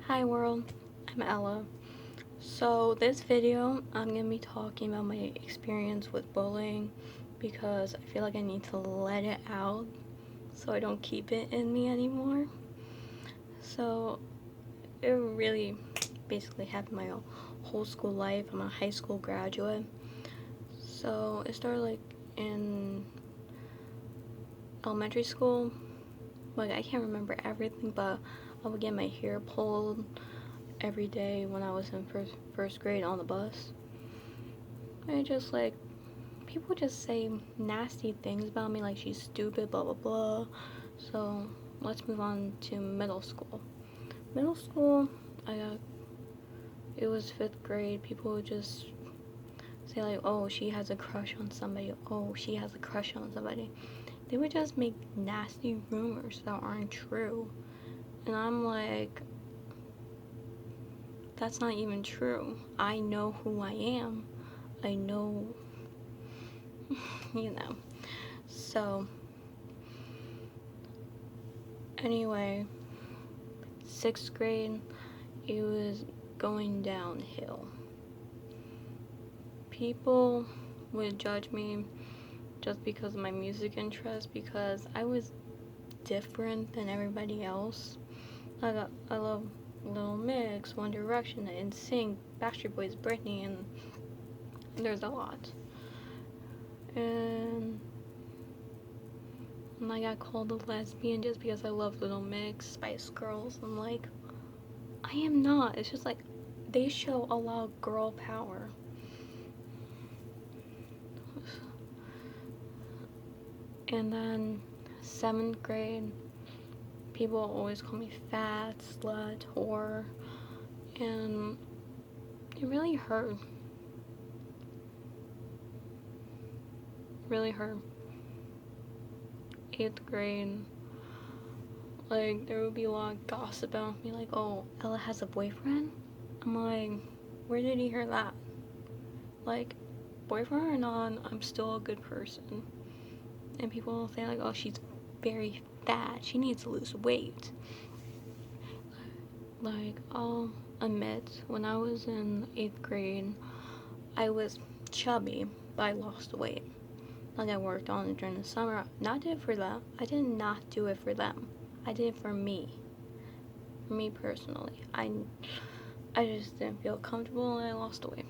Hi world, I'm Ella. So this video, I'm gonna be talking about my experience with bullying because I feel like I need to let it out so I don't keep it in me anymore. So it really basically happened my whole school life. I'm a high school graduate. So it started like in elementary school. Like I can't remember everything, but I would get my hair pulled every day when I was in first grade on the bus. I just like people just say nasty things about me, like she's stupid, blah blah blah. So let's move on to middle school. Middle school, it was fifth grade. People would just say like, oh, she has a crush on somebody. Oh, she has a crush on somebody. They would just make nasty rumors that aren't true, and I'm like, that's not even true. I know who I am. I know, you know. So, anyway, sixth grade, it was going downhill. People would judge me just because of my music interest because I was different than everybody else. I love Little Mix, One Direction, NSYNC, Backstreet Boys, Britney, and there's a lot. And I got called a lesbian just because I love Little Mix, Spice Girls. I'm like, I am not. It's just like they show a lot of girl power. And then seventh grade, people always call me fat, slut, whore, and it really hurt. Really hurt. Eighth grade, like there would be a lot of gossip about me, like, oh, Ella has a boyfriend. I'm like, where did he hear that? Like, boyfriend or not, I'm still a good person. And people will say like, oh, she's very fat, she needs to lose weight. Like, I'll admit, when I was in 8th grade, I was chubby, but I lost weight. Like, I worked on it during the summer. Not did it for them. I did not do it for them. I did it for me. For me personally. I just didn't feel comfortable and I lost weight.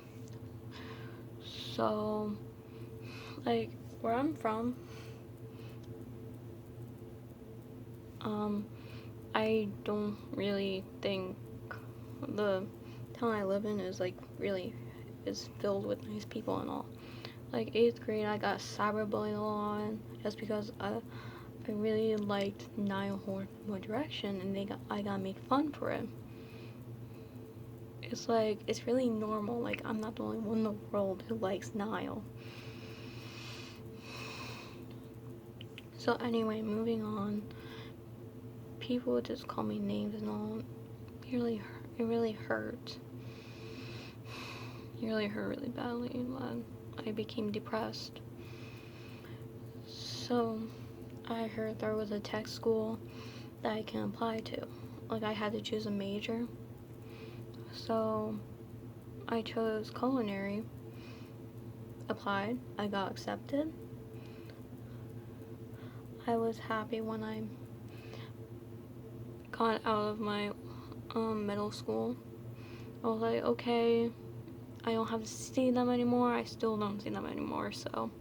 So, like, where I'm from, I don't really think the town I live in is like really is filled with nice people and all. Like 8th grade, I got cyberbullied a lot just because I really liked Niall One Direction and I got made fun for it. It's like it's really normal. Like I'm not the only one in the world who likes Niall. So anyway, moving on. People would just call me names and all. It really hurt. It really hurt really badly. I became depressed. So I heard there was a tech school that I can apply to. Like I had to choose a major. So I chose culinary, applied, I got accepted. I was happy when I got out of my middle school. I was like, okay, I don't have to see them anymore. I still don't see them anymore, so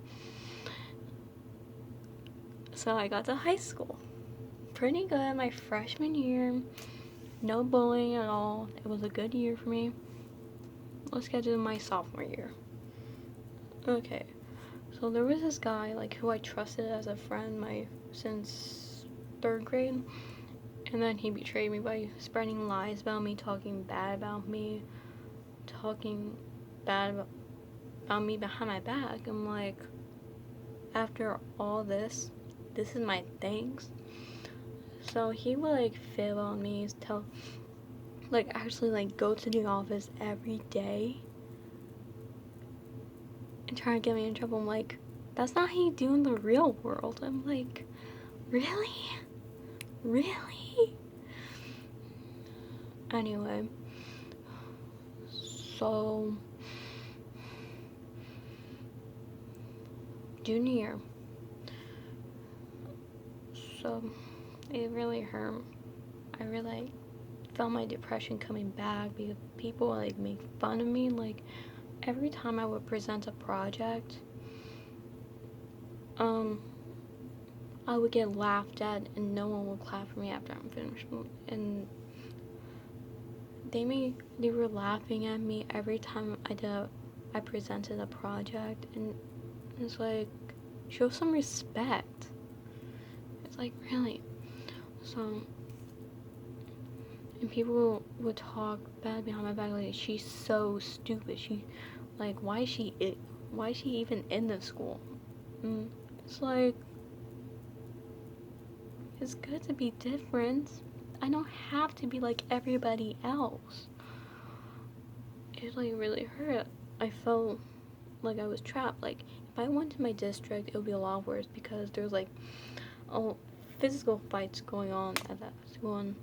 I got to high school. Pretty good my freshman year. No bullying at all. It was a good year for me. Let's get to my sophomore year. Okay, so there was this guy like who I trusted as a friend since 3rd grade, and then he betrayed me by spreading lies about me, talking bad about me behind my back. I'm like, after all this is my thanks. So he would like fib on me, actually like go to the office every day and try to get me in trouble. I'm like, that's not how you do in the real world. I'm like, really? Anyway, so junior year, so it really hurt. I really felt my depression coming back because people like make fun of me. Like every time I would present a project, I would get laughed at and no one would clap for me after I'm finished. And they were laughing at me every time I presented a project, and it's like, show some respect. It's like, really. So, and people would talk bad behind my back, like, she's so stupid. Why is she even in this school? And it's like, it's good to be different. I don't have to be like everybody else. It like really hurt. I felt like I was trapped. Like if I went to my district, it would be a lot worse because there's like physical fights going on at that school, and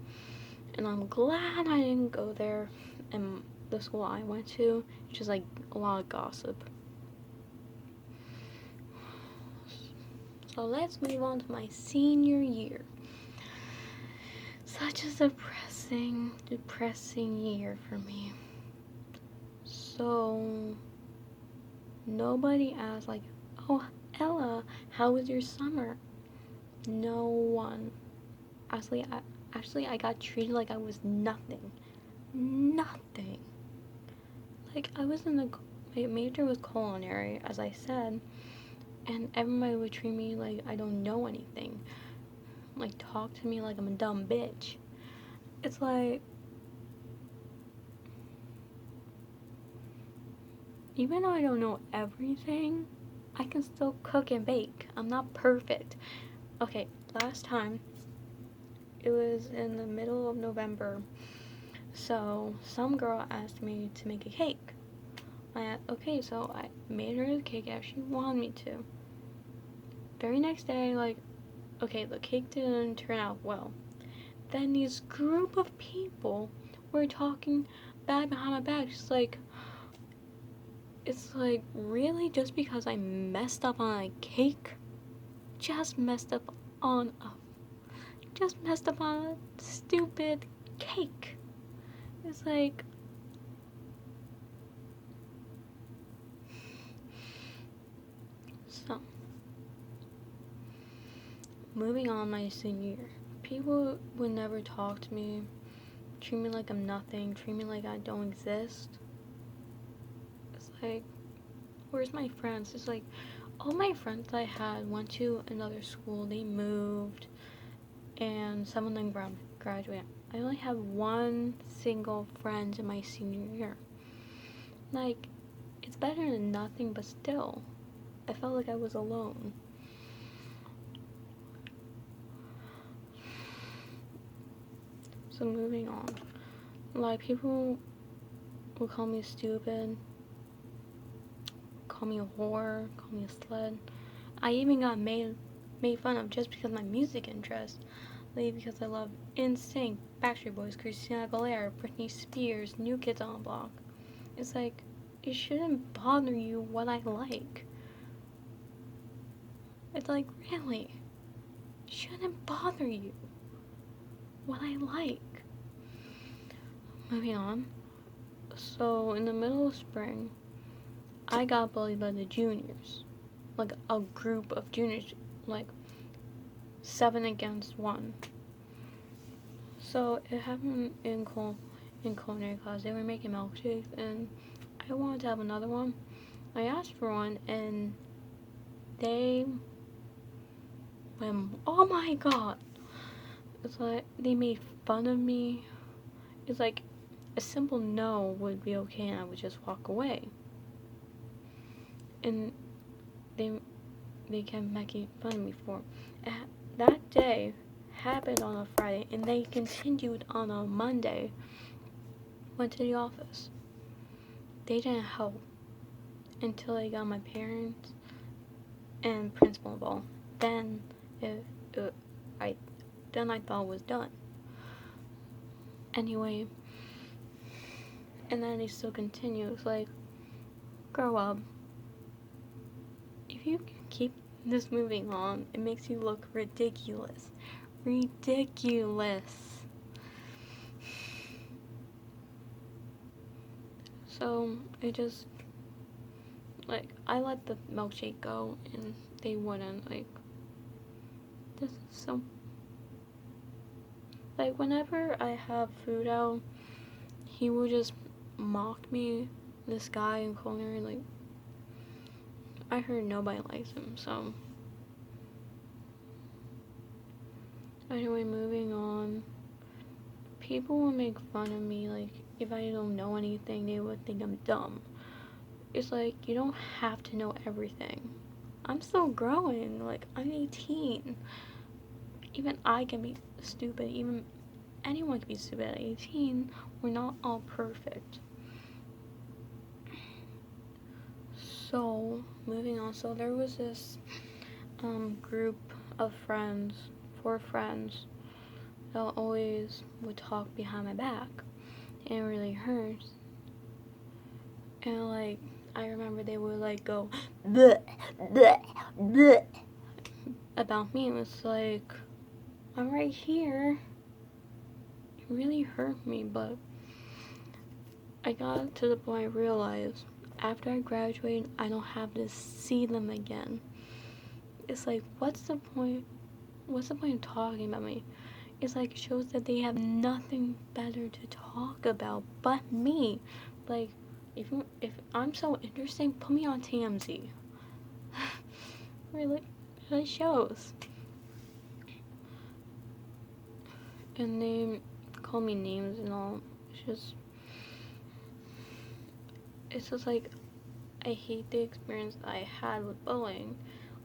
I'm glad I didn't go there. And the school I went to, it's just like a lot of gossip. So let's move on to my senior year. Such a depressing year for me. So nobody asked like, oh Ella, how was your summer? No one. Actually, I got treated like I was nothing. Nothing. Like I was my major was culinary, as I said, and everybody would treat me like I don't know anything. Like talk to me like I'm a dumb bitch. It's like, even though I don't know everything, I can still cook and bake. I'm not perfect. Okay, last time, it was in the middle of November, so some girl asked me to make a cake. Okay, so I made her the cake as she wanted me to. Very next day, like, okay, the cake didn't turn out well. Then these group of people were talking bad behind my back, it's like, really? Just because I messed up on a cake? Just messed up on a stupid cake. It's like, so, moving on my senior year. People would never talk to me, treat me like I'm nothing, treat me like I don't exist. It's like, where's my friends? It's like, all my friends I had went to another school, they moved, and some of them graduated. I only have one single friend in my senior year. Like, it's better than nothing, but still, I felt like I was alone. So moving on. Like, people will call me stupid, call me a whore, call me a slut. I even got made fun of just because of my music interest. Like, because I love NSYNC, Backstreet Boys, Christina Aguilera, Britney Spears, New Kids on the Block. It's like, it shouldn't bother you what I like. It's like, really? It shouldn't bother you what I like. Moving on. So, in the middle of spring, I got bullied by the juniors. Like, a group of juniors. Like, 7 against 1. So, it happened in culinary class. They were making milkshakes, and I wanted to have another one. I asked for one, and they went, oh my god. It's like, they made fun of me. It's like, a simple no would be okay, and I would just walk away. And they kept making fun of me for it. That day happened on a Friday, and they continued on a Monday. Went to the office. They didn't help until I got my parents and principal involved. Then I thought it was done. Anyway, And then he still continues, like, grow up. If you keep this moving on, it makes you look ridiculous. Ridiculous. So, it just, like, I let the milkshake go, and they wouldn't, like, this is so, like, whenever I have food out, he will just mock me, this guy in culinary, like, I heard nobody likes him, so. Anyway, moving on. People will make fun of me, like, if I don't know anything, they would think I'm dumb. It's like, you don't have to know everything. I'm still growing, like, I'm 18. Even I can be stupid, even anyone can be stupid at 18. We're not all perfect. So, moving on, so there was this group of friends, 4 friends, that always would talk behind my back. And it really hurts. And like, I remember they would like go bleh, bleh, bleh, about me. It was like, I'm right here. It really hurt me, but I got to the point I realized after I graduated, I don't have to see them again. It's like, what's the point? What's the point of talking about me? It's like, it shows that they have nothing better to talk about but me. Like, if I'm so interesting, put me on TMZ. really shows. And they call me names and all. It's just like, I hate the experience I had with bullying.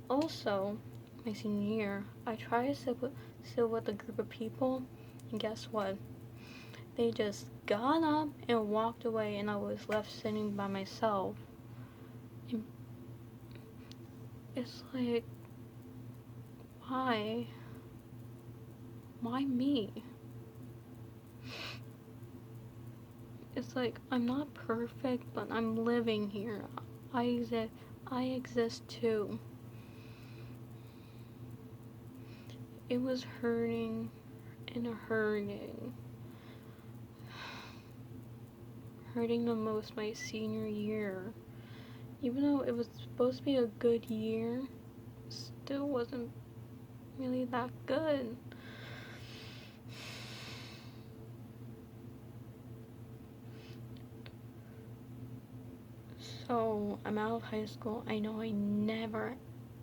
Also, my senior year, I tried to sit with a group of people, and guess what? They just got up and walked away, and I was left sitting by myself. And it's like, why? Why me? It's like, I'm not perfect, but I'm living here. I exist too. It was hurting and hurting. Hurting the most my senior year. Even though it was supposed to be a good year, still wasn't really that good. So, I'm out of high school. I know I never,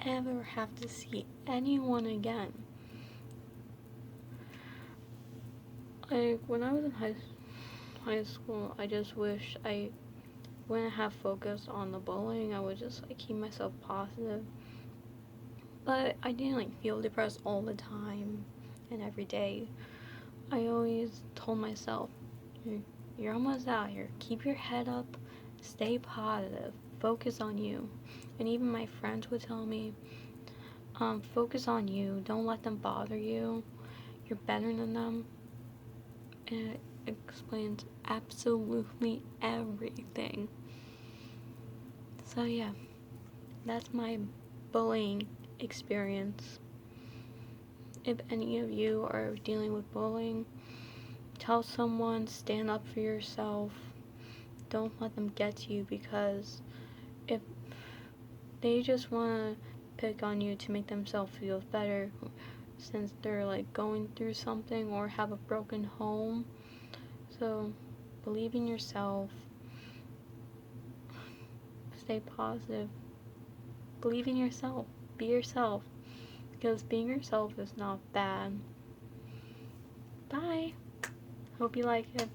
ever have to see anyone again. Like, when I was in high school, I just wish I wouldn't have focused on the bullying. I would just, like, keep myself positive. But I didn't, like, feel depressed all the time and every day. I always told myself, you're almost out here. Keep your head up. Stay positive. Focus on you. And even my friends would tell me, focus on you. Don't let them bother you. You're better than them. And it explains absolutely everything. So yeah, that's my bullying experience. If any of you are dealing with bullying, tell someone, stand up for yourself. Don't let them get to you, because if they just want to pick on you to make themselves feel better, since they're like going through something or have a broken home. So believe in yourself. Stay positive. Believe in yourself. Be yourself. Because being yourself is not bad. Bye. Hope you like it.